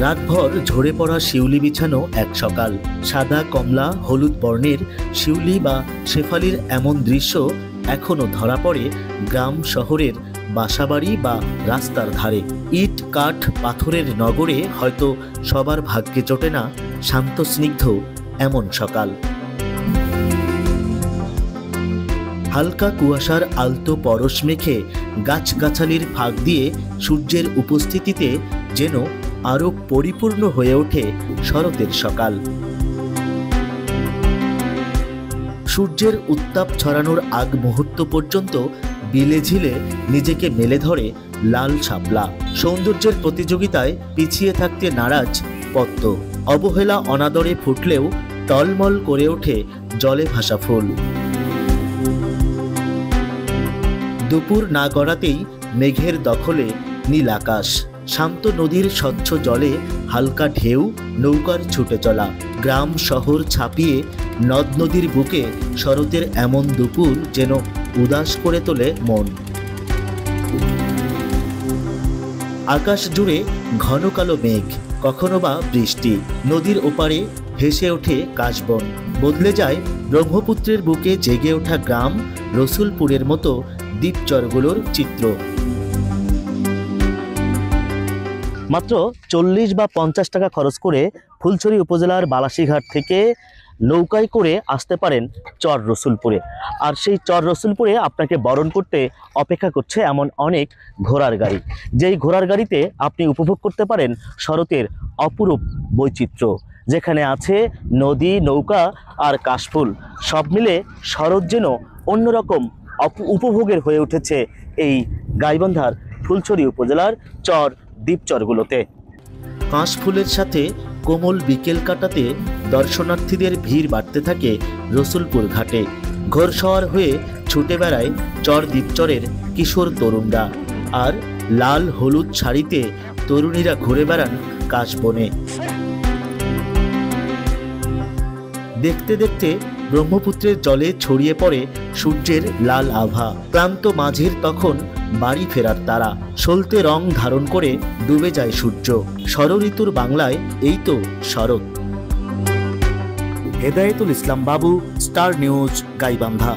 রাতভর ঝরে পড়া শিউলি বিছানো এক সকাল। সাদা, কমলা, হলুদ বর্ণের শিউলি বা শেফালির এমন দৃশ্য এখনো ধরা পড়ে গ্রাম শহরের বাসাবাড়ি বা রাস্তার ধারে। ইট, কাঠ, পাথরের নগরে হয়তো সবার ভাগ্যে জোটে না শান্ত স্নিগ্ধ এমন সকাল। হালকা কুয়াশার আলতো পরশ মেখে গাছগাছালির ফাঁক দিয়ে সূর্যের উপস্থিতিতে যেন আরো পরিপূর্ণ হয়ে ওঠে শরতের সকাল। সূর্যের উত্তাপ ছড়ানোর আগ মুহূর্ত পর্যন্ত বিলে ঝিলে নিজেকে মেলে ধরে লাল শাপলা। সৌন্দর্যের প্রতিযোগিতায় পিছিয়ে থাকতে নারাজ পদ্ম। অবহেলা অনাদরে ফুটলেও টলমল করে ওঠে জলে ভাসা ফুল। দুপুর না গড়াতেই মেঘের দখলে নীল আকাশ। শান্ত নদীর স্বচ্ছ জলে হালকা ঢেউ, নৌকার ছুটে চলা। গ্রাম শহর ছাপিয়ে নদ নদীর বুকে শরতের এমন দুপুর যেন উদাস করে তোলে মন। আকাশ জুড়ে ঘন কালো মেঘ, কখনো বা বৃষ্টি। নদীর ওপারে ভেসে ওঠে কাশবন। বদলে যায় ব্রহ্মপুত্রের বুকে জেগে ওঠা গ্রাম রসুলপুরের মতো দ্বীপচরগুলোর চিত্র। মাত্র 40 বা 50 টাকা খরচ করে ফুলছড়ি উপজেলার বালাসীঘাট থেকে নৌকায় করে আসতে পারেন চর রসুলপুরে। আর সেই চর রসুলপুরে আপনাকে বরণ করতে অপেক্ষা করছে এমন অনেক ঘোড়ার গাড়ি, যেই ঘোড়ার গাড়িতে আপনি উপভোগ করতে পারেন শরতের অপরূপ বৈচিত্র্য, যেখানে আছে নদী, নৌকা আর কাশফুল। সব মিলে শরৎ যেন অন্যরকম উপভোগের হয়ে উঠেছে এই গাইবান্ধার ফুলছড়ি উপজেলার চর দ্বীপচরগুলোতে। কাশফুলের সাথে কোমল বিকেল কাটাতে দর্শনার্থীদের ভিড় বাড়তে থাকে রসুলপুর ঘাটে। ঘোড়সওয়ার হয়ে ছুটে বেড়ায় চর দ্বীপচরের কিশোর তরুণরা, আর লাল হলুদ শাড়িতে তরুণীরা ঘুরে বেড়ান কাশবনে। দেখতে দেখতে ব্রহ্মপুত্রের জলে ছড়িয়ে পড়ে সূর্যের লাল আভা। ক্লান্ত মাঝির তখন বাড়ি ফেরার তারা। সলতে রং ধারণ করে ডুবে যায় সূর্য। ষড়ঋতুর বাংলায় এই তো শরৎ। হেদায়েতুল ইসলাম বাবু, স্টার নিউজ, গাইবান্ধা।